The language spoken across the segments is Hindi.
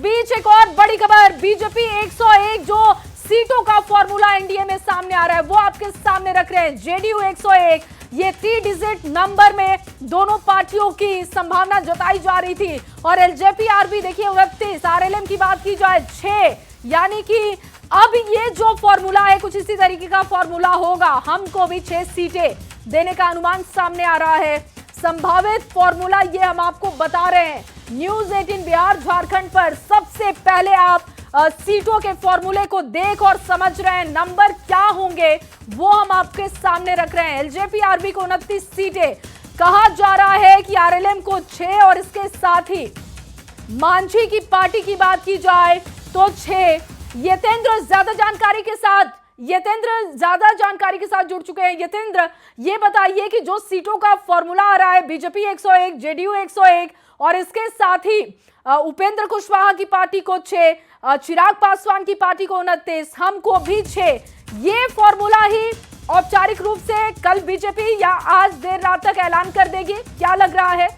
बीच एक और बड़ी खबर, बीजेपी 101 जो सीटों का फॉर्मूला एनडीए में सामने आ रहा है वो आपके सामने रख रहे हैं। जेडीयू 101, ये 3 डिजिट नंबर में दोनों पार्टियों की संभावना जताई जा रही थी और एलजेपी आरबी देखिए 29, आरएलएम की बात की जाए 6, यानी कि अब ये जो फॉर्मूला है कुछ इसी तरीके का फॉर्मूला होगा। हमको भी 6 सीटें देने का अनुमान सामने आ रहा है। संभावित फॉर्मूला ये हम आपको बता रहे हैं न्यूज 18 बिहार झारखंड पर। सबसे पहले आप सीटों के फॉर्मूले को देख और समझ रहे हैं, नंबर क्या होंगे वो हम आपके सामने रख रहे हैं। एलजेपी आरबी को 29 सीटें, कहा जा रहा है कि आरएलएम को 6 और इसके साथ ही मांझी की पार्टी की बात की जाए तो 6। यतेंद्र ज्यादा जानकारी के साथ जुड़ चुके हैं। यतेंद्र, ये बताइए कि जो सीटों का फॉर्मूला आ रहा है बीजेपी 101, जेडीयू 101 और इसके साथ ही उपेंद्र कुशवाहा की पार्टी को 6, चिराग पासवान की पार्टी को 29, हमको भी 6, ये फॉर्मूला ही औपचारिक रूप से कल बीजेपी या आज देर रात तक ऐलान कर देगी, क्या लग रहा है?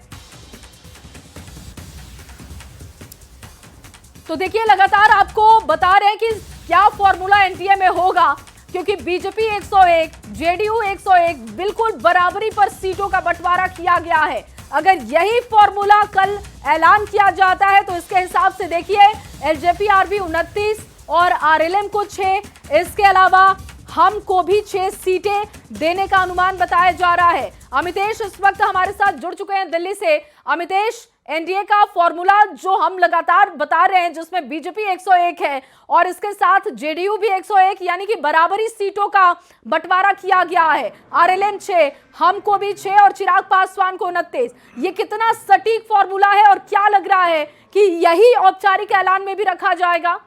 तो देखिए लगातार आपको बता रहे हैं कि क्या फॉर्मूला एनडीए में होगा, क्योंकि बीजेपी 101, जेडीयू 101 बिल्कुल बराबरी पर सीटों का बंटवारा किया गया है। अगर यही फॉर्मूला कल ऐलान किया जाता है तो इसके हिसाब से देखिए एलजेपी आरबी 29 और आरएलएम को 6, इसके अलावा हमको भी 6 सीटें देने का अनुमान बताया जा रहा है। अमितेश इस वक्त हमारे साथ जुड़ चुके हैं दिल्ली से। अमितेश, एनडीए का फॉर्मूला जो हम लगातार बता रहे हैं जिसमें बीजेपी 101 है और इसके साथ जेडीयू भी 101, यानी कि बराबरी सीटों का बंटवारा किया गया है। आरएलएम 6, हमको भी 6 और चिराग पासवान को 29। ये कितना सटीक फॉर्मूला है और क्या लग रहा है कि यही औपचारिक ऐलान में भी रखा जाएगा?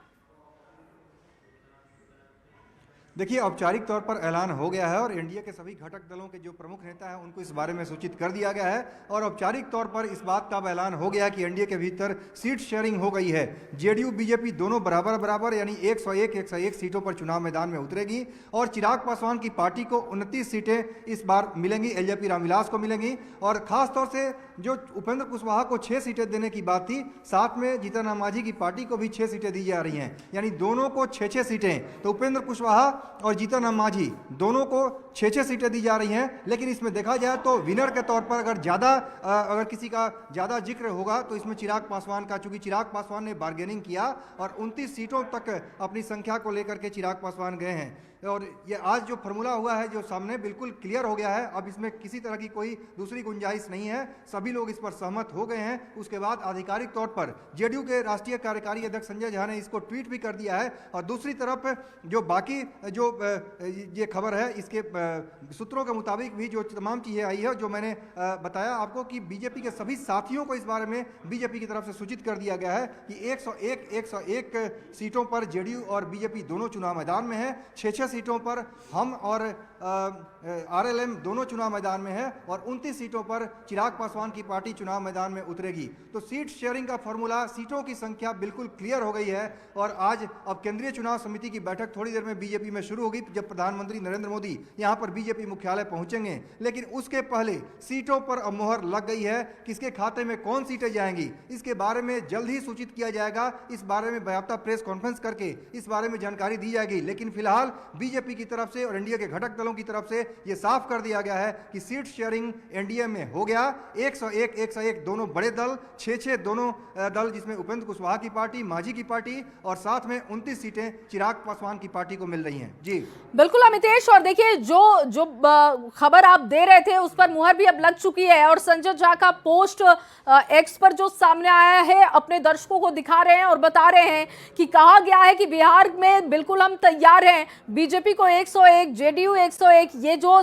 देखिए, औपचारिक तौर पर ऐलान हो गया है और एनडीए के सभी घटक दलों के जो प्रमुख नेता हैं उनको इस बारे में सूचित कर दिया गया है और औपचारिक तौर पर इस बात का ऐलान हो गया कि एनडीए के भीतर सीट शेयरिंग हो गई है। जेडीयू बीजेपी दोनों बराबर यानी 101 सीटों पर चुनाव मैदान में उतरेगी और चिराग पासवान की पार्टी को 29 सीटें इस बार मिलेंगी, एलजेपी रामविलास को मिलेंगी। और खासतौर से जो उपेंद्र कुशवाहा को 6 सीटें देने की बात थी, साथ में जीतन राम मांझी की पार्टी को भी 6 सीटें दी जा रही हैं, यानी दोनों को 6 सीटें। तो उपेंद्र कुशवाहा और जीतन राम मांझी दोनों को 6 सीटें दी जा रही हैं। लेकिन इसमें देखा जाए तो विनर के तौर पर अगर किसी का ज़्यादा जिक्र होगा तो इसमें चिराग पासवान का, चूंकि चिराग पासवान ने बार्गेनिंग किया और 29 सीटों तक अपनी संख्या को लेकर के चिराग पासवान गए हैं। और ये आज जो फॉर्मूला हुआ है जो सामने बिल्कुल क्लियर हो गया है, अब इसमें किसी तरह की कोई दूसरी गुंजाइश नहीं है, सभी लोग इस पर सहमत हो गए हैं। उसके बाद आधिकारिक तौर पर जेडीयू के राष्ट्रीय कार्यकारी अध्यक्ष संजय झा ने इसको ट्वीट भी कर दिया है। और दूसरी तरफ जो बाकी जो ये खबर है, इसके सूत्रों के मुताबिक भी जो तमाम चीज़ें आई है, जो मैंने बताया आपको कि बीजेपी के सभी साथियों को इस बारे में बीजेपी की तरफ से सूचित कर दिया गया है कि 101 सीटों पर जेडीयू और बीजेपी दोनों चुनाव मैदान में है। 6 सीटों पर हम और आरएलएम दोनों चुनाव मैदान में है और 29 सीटों पर चिराग पासवान की पार्टी चुनाव मैदान में उतरेगी। तो सीट शेयरिंग का फॉर्मूला, सीटों की संख्या बिल्कुल क्लियर हो गई है। और आज अब केंद्रीय चुनाव समिति की बैठक थोड़ी देर में बीजेपी में शुरू होगी, जब प्रधानमंत्री नरेंद्र मोदी यहां पर बीजेपी मुख्यालय पहुंचेंगे। लेकिन उसके पहले सीटों पर अब मोहर लग गई है, किसके खाते में कौन सीटें जाएंगी इसके बारे में जल्द ही सूचित किया जाएगा। इस बारे में बाकायदा प्रेस कॉन्फ्रेंस करके इस बारे में जानकारी दी जाएगी। लेकिन फिलहाल बीजेपी की तरफ से और एनडीए के घटक दलों की तरफ से यह साफ कर दिया गया है कि सीट शेयरिंग एनडीए में हो गया। 101 दोनों बड़े दल, 6 दोनों दल, जिसमें उपेंद्र कुशवाहा की पार्टी, मांझी की पार्टी और साथ में 29 सीटें चिराग पासवान की पार्टी को मिल रही हैं। जी बिल्कुल अमितेश, और देखिए जो खबर आप दे रहे थे उस पर मुहर भी अब लग चुकी है और संजय झा का पोस्ट एक्स पर जो सामने आया है अपने दर्शकों को दिखा रहे हैं और बता रहे हैं कि कहा गया है कि बिहार में बिल्कुल हम तैयार हैं, बीजेपी को 101, जेडीयू 101, ये जो